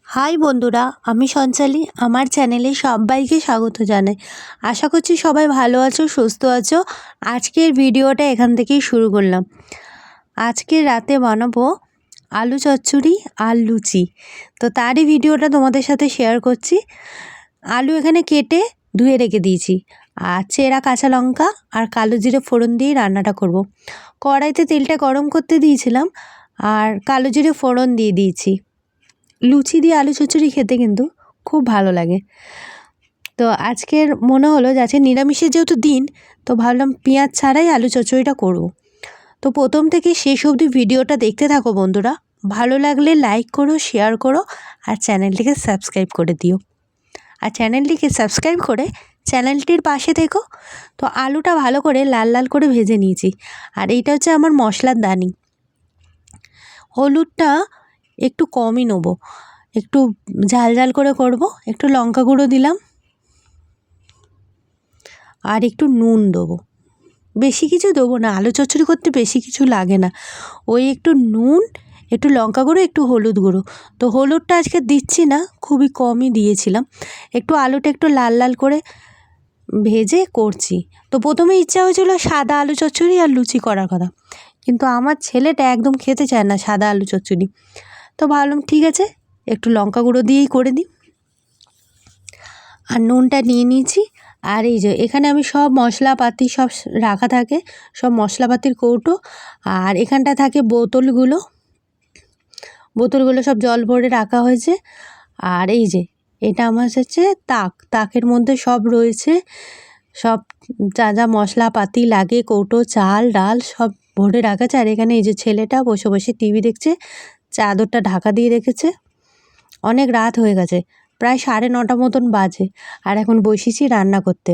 High বন্ধুরা, আমি সঞ্চালী। আমার চ্যানেলে সবাইকে স্বাগত জানাই। আশা করছি সবাই ভালো আছো, সুস্থ আছো। আজকের ভিডিওটা এখান থেকেই শুরু করলাম। আজকে রাতে বানাবো আলু চচ্চড়ি আর লুচি। তো তারই ভিডিওটা তোমাদের সাথে শেয়ার করছি। আলু এখানে কেটে ধুয়ে রেখে দিয়েছি, আর চেরা কাঁচা লঙ্কা আর কালো জিরে ফোড়ন দিয়ে রান্নাটা করব। কড়াইতে তেলটা গরম করতে দিয়েছিলাম আর কালো জিরে ফোড়ন দিয়ে দিয়েছি। লুচি দিয়ে আলু চচ্চড়ি খেতে কিন্তু খুব ভালো লাগে। তো আজকের মনে হলো যে আজকে নিরামিষের যেহেতু দিন, তো ভাবলাম পেঁয়াজ ছাড়াই আলু চচ্চড়িটা করব। তো প্রথম থেকে শেষ অবধি ভিডিওটা দেখতে থাকো বন্ধুরা। ভালো লাগলে লাইক করো, শেয়ার করো আর চ্যানেলটিকে সাবস্ক্রাইব করে দিও। আর চ্যানেলটিকে সাবস্ক্রাইব করে চ্যানেলটির পাশে থেকো। তো আলুটা ভালো করে লাল লাল করে ভেজে নিয়েছি। আর এইটা হচ্ছে আমার মশলার দানি। হলুদটা একটু কমই নেবো, একটু ঝাল ঝাল করে করব। একটু লঙ্কা গুঁড়ো দিলাম আর একটু নুন দেবো। বেশি কিছু দেবো না, আলু চচ্চড়ি করতে বেশি কিছু লাগে না। ওই একটু নুন, একটু লঙ্কা গুঁড়ো, একটু হলুদ গুঁড়ো। তো হলুদটা আজকে দিচ্ছি না, খুবই কমই দিয়েছিলাম। একটু আলুটা একটু লাল লাল করে ভেজে করছি। তো প্রথমে ইচ্ছা হয়েছিল সাদা আলু চচ্চড়ি আর লুচি করার কথা, কিন্তু আমার ছেলেটা একদম খেতে চায় না সাদা আলু চচ্চড়ি। তো ভাবলাম ঠিক আছে, একটু লঙ্কা গুঁড়ো দিয়েই করে দিই। আর নুনটা নিয়ে নিয়েছি। আর এই যে এখানে আমি সব মশলাপাতি সব রাখা থাকে, সব মশলাপাতির কৌটো। আর এখানটা থাকে বোতলগুলো সব জল ভরে রাখা হয়েছে। আর এই যে এটা আমার হচ্ছে তাকের মধ্যে সব রয়েছে, সব যা যা মশলাপাতি লাগে, কৌটো, চাল ডাল সব ভরে রাখা আছে। আর এখানে এই যে ছেলেটা বসে বসে টিভি দেখছে, চাদরটা ঢাকা দিয়ে রেখেছে। অনেক রাত হয়ে গেছে, প্রায় 9:30 মতন বাজে। আর এখন বসেছি রান্না করতে,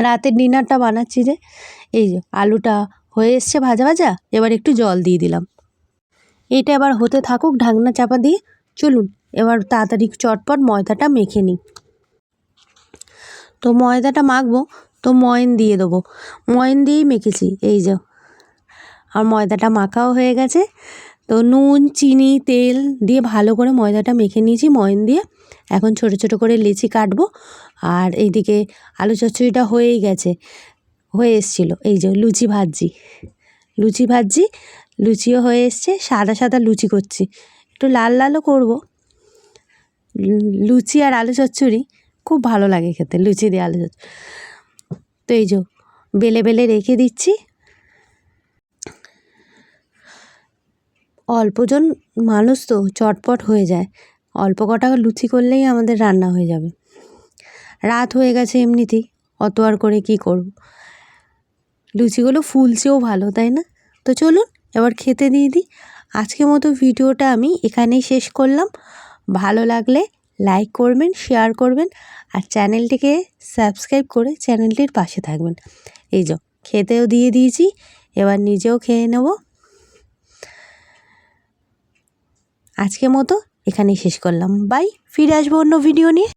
রাতের ডিনারটা বানাচ্ছি। যে এই যে আলুটা হয়ে এসছে ভাজা ভাজা, এবার একটু জল দিয়ে দিলাম। এটা এবার হতে থাকুক ঢাকনা চাপা দিয়ে। চলুন এবার তাড়াতাড়ি চটপট ময়দাটা মেখে নিই। তো ময়দাটা মাখবো, তো ময়ন দিয়ে দেবো। ময়ন দিয়েই মেখেছি এই যে। আর ময়দাটা মাখাও হয়ে গেছে। তো নুন, চিনি, তেল দিয়ে ভালো করে ময়দাটা মেখে নিয়েছি ময়ন দিয়ে। এখন ছোট ছোট করে লেচি কাটবো। আর এইদিকে আলু চচ্চড়িটা হয়েই গেছে, হয়ে এসছিলো। এই যে লুচি ভাজছি, লুচিও হয়ে এসছে। সাদা সাদা লুচি করছি, একটু লাল লালও করবো। লুচি আর আলু চচ্চড়ি খুব ভালো লাগে খেতে, লুচি দিয়ে আলু চচ্চড়ি। তো এই যে বেলে বেলে রেখে দিচ্ছি। অল্পজন মানুষ তো চটপট হয়ে যায়, অল্প কটা লুচি করলেই আমাদের রান্না হয়ে যাবে। রাত হয়ে গেছে এমনিতেই, অত আর করে কি করব। লুচিগুলো ফুলছেও ভালো, তাই না? তো চলুন এবার খেতে দিয়ে দিই। আজকের মতো ভিডিওটা আমি এখানেই শেষ করলাম। ভালো লাগলে লাইক করবেন, শেয়ার করবেন আর চ্যানেলটিকে সাবস্ক্রাইব করে চ্যানেলটির পাশে থাকবেন। এই যে খেতেও দিয়ে দিয়েছি, এবার নিজেও খেয়ে নেব। আজকের মতো এখানেই শেষ করলাম। বাই, ফিরে আসবো অন্য ভিডিও নিয়ে।